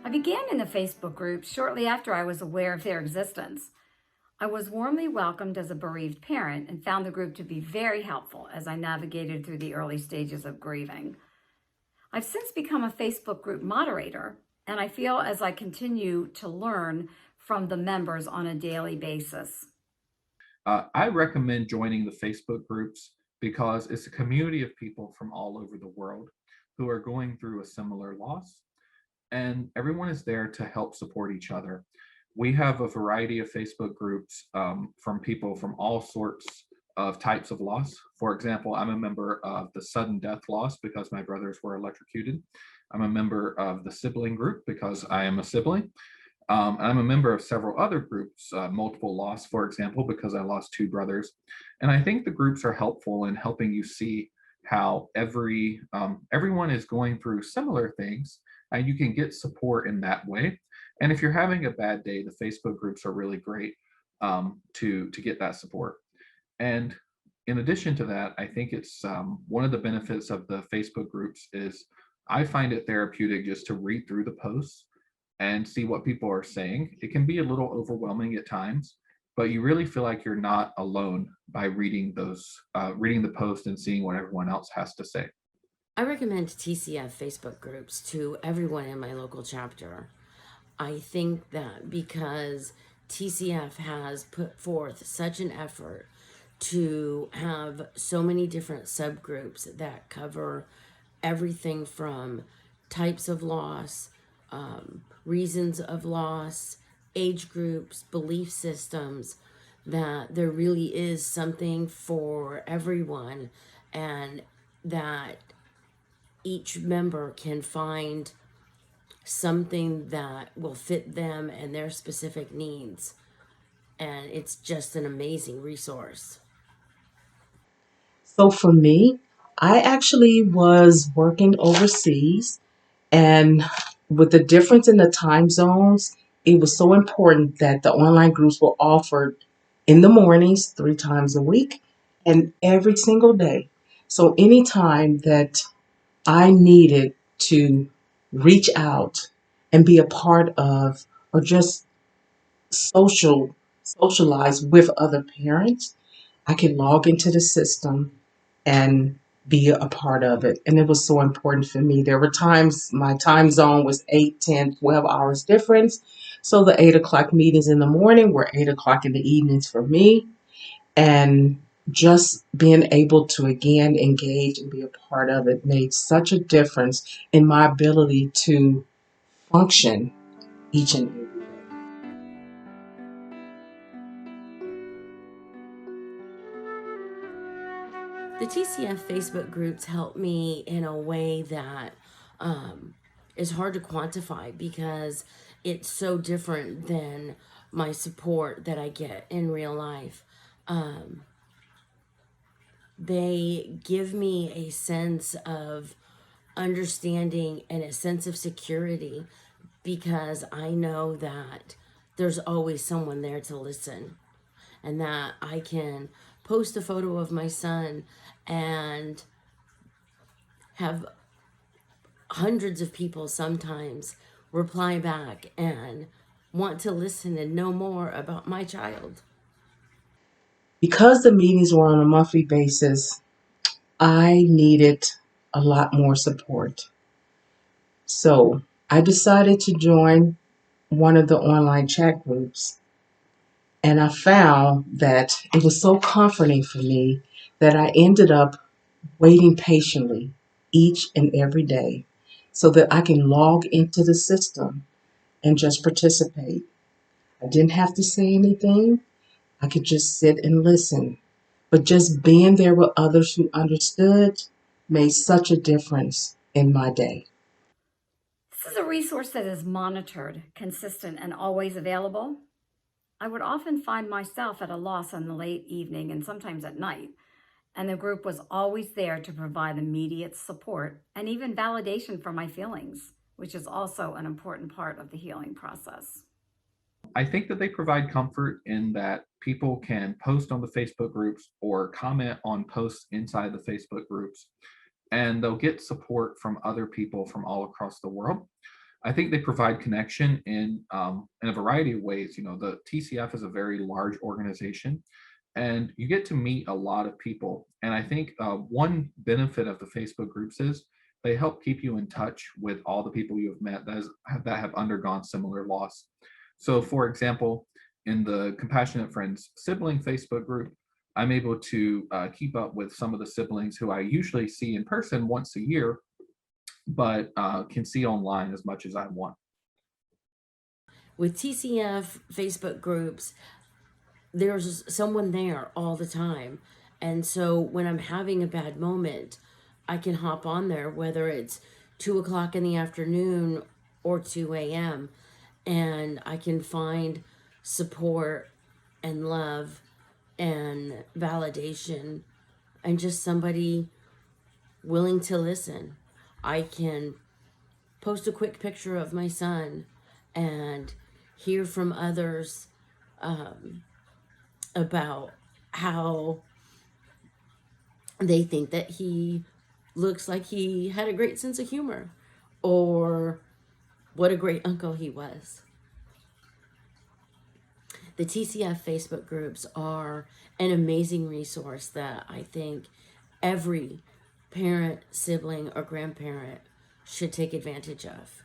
I began in the Facebook group shortly after I was aware of their existence. I was warmly welcomed as a bereaved parent and found the group to be very helpful as I navigated through the early stages of grieving. I've since become a Facebook group moderator, and I feel as I continue to learn from the members on a daily basis. I recommend joining the Facebook groups because it's a community of people from all over the world who are going through a similar loss, and everyone is there to help support each other. We have a variety of Facebook groups from people from all sorts of types of loss. For example, I'm a member of the sudden death loss because my brothers were electrocuted. I'm a member of the sibling group because I am a sibling. I'm a member of several other groups, multiple loss, for example, because I lost two brothers. And I think the groups are helpful in helping you see how everyone is going through similar things, and you can get support in that way. And if you're having a bad day, the Facebook groups are really great to get that support. And in addition to that, I think it's one of the benefits of the Facebook groups is I find it therapeutic just to read through the posts and see what people are saying. It can be a little overwhelming at times, but you really feel like you're not alone by reading the post and seeing what everyone else has to say. I recommend TCF Facebook groups to everyone in my local chapter. I think that because TCF has put forth such an effort to have so many different subgroups that cover everything from types of loss, reasons of loss, age groups, belief systems, that there really is something for everyone, and that each member can find something that will fit them and their specific needs. And it's just an amazing resource. So for me, I actually was working overseas, and with the difference in the time zones, it was so important that the online groups were offered in the mornings 3 times a week and every single day. So anytime that I needed to reach out and be a part of or just socialize with other parents, I could log into the system and be a part of it. And it was so important for me. There were times my time zone was 8, 10, 12 hours difference. So the 8 o'clock meetings in the morning were 8 o'clock in the evenings for me. And just being able to again engage and be a part of it made such a difference in my ability to function each and every day. The TCF Facebook groups help me in a way that um, is hard to quantify because it's so different than my support that I get in real life. Um, they give me a sense of understanding and a sense of security because I know that there's always someone there to listen, and that I can post a photo of my son and have hundreds of people sometimes reply back and want to listen and know more about my child. Because the meetings were on a monthly basis, I needed a lot more support. So I decided to join one of the online chat groups. And I found that it was so comforting for me that I ended up waiting patiently each and every day so that I can log into the system and just participate. I didn't have to say anything, I could just sit and listen. But just being there with others who understood made such a difference in my day. This is a resource that is monitored, consistent, and always available. I would often find myself at a loss in the late evening and sometimes at night, and the group was always there to provide immediate support and even validation for my feelings, which is also an important part of the healing process. I think that they provide comfort in that people can post on the Facebook groups or comment on posts inside the Facebook groups, and they'll get support from other people from all across the world. I think they provide connection in a variety of ways. You know, the TCF is a very large organization, and you get to meet a lot of people. And I think one benefit of the Facebook groups is they help keep you in touch with all the people you have met that have undergone similar loss. So, for example, in the Compassionate Friends sibling Facebook group, I'm able to keep up with some of the siblings who I usually see in person once a year, but can see online as much as I want. With TCF Facebook groups, there's someone there all the time. And so when I'm having a bad moment, I can hop on there, whether it's 2 o'clock in the afternoon or 2 a.m., and I can find support and love and validation and just somebody willing to listen. I can post a quick picture of my son and hear from others about how they think that he looks like he had a great sense of humor, or what a great uncle he was. The TCF Facebook groups are an amazing resource that I think every parent, sibling, or grandparent should take advantage of.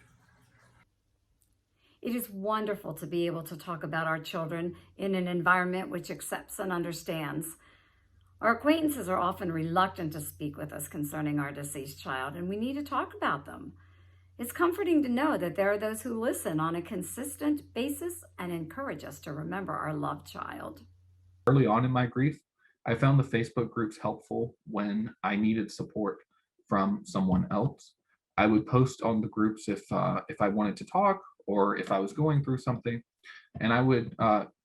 It is wonderful to be able to talk about our children in an environment which accepts and understands. Our acquaintances are often reluctant to speak with us concerning our deceased child, and we need to talk about them. It's comforting to know that there are those who listen on a consistent basis and encourage us to remember our loved child. Early on in my grief, I found the Facebook groups helpful when I needed support from someone else. I would post on the groups if I wanted to talk or if I was going through something, and I would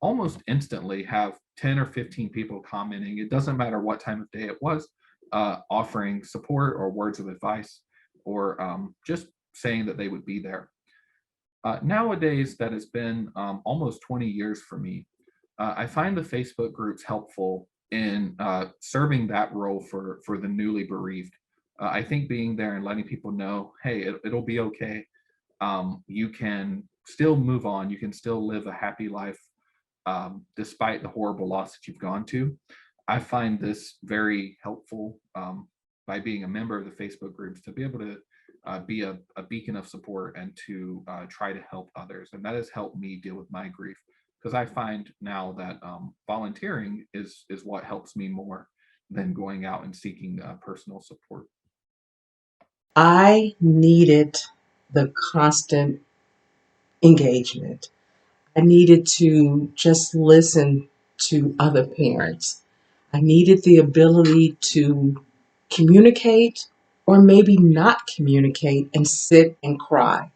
almost instantly have 10 or 15 people commenting. It doesn't matter what time of day it was, offering support or words of advice, or just saying that they would be there. Nowadays, that has been almost 20 years for me. I find the Facebook groups helpful in serving that role for the newly bereaved. I think being there and letting people know, hey, it'll be okay. You can still move on. You can still live a happy life despite the horrible loss that you've gone to. I find this very helpful by being a member of the Facebook groups to be able to be a beacon of support and to try to help others. And that has helped me deal with my grief, because I find now that volunteering is what helps me more than going out and seeking personal support. I needed the constant engagement. I needed to just listen to other parents. I needed the ability to communicate or maybe not communicate and sit and cry.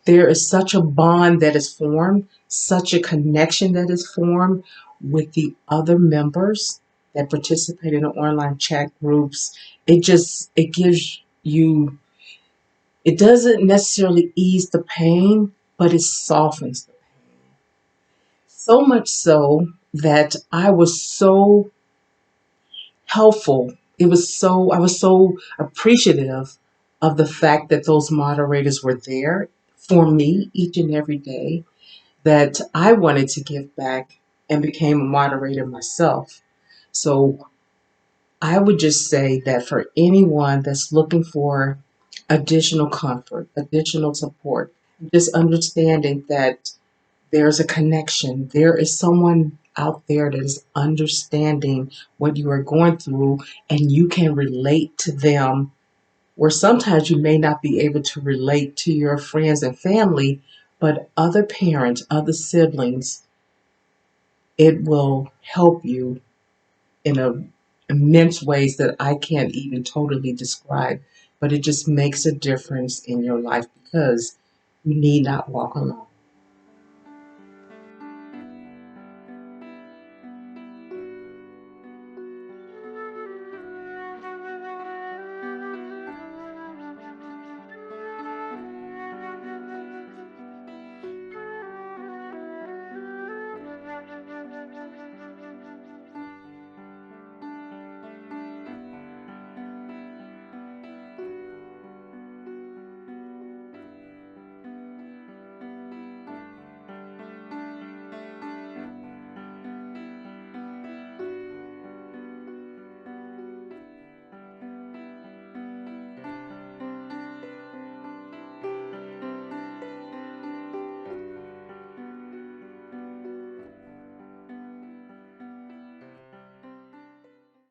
There is such a bond that is formed, such a connection that is formed with the other members that participate in the online chat groups. It gives you, it doesn't necessarily ease the pain, but it softens the pain. So much so that I was so helpful. I was so appreciative of the fact that those moderators were there for me each and every day, that I wanted to give back and became a moderator myself. So I would just say that for anyone that's looking for additional comfort, additional support, just understanding that there's a connection. There is someone out there that is understanding what you are going through, and you can relate to them, where sometimes you may not be able to relate to your friends and family, but other parents, other siblings, it will help you in immense ways that I can't even totally describe. But it just makes a difference in your life because you need not walk alone.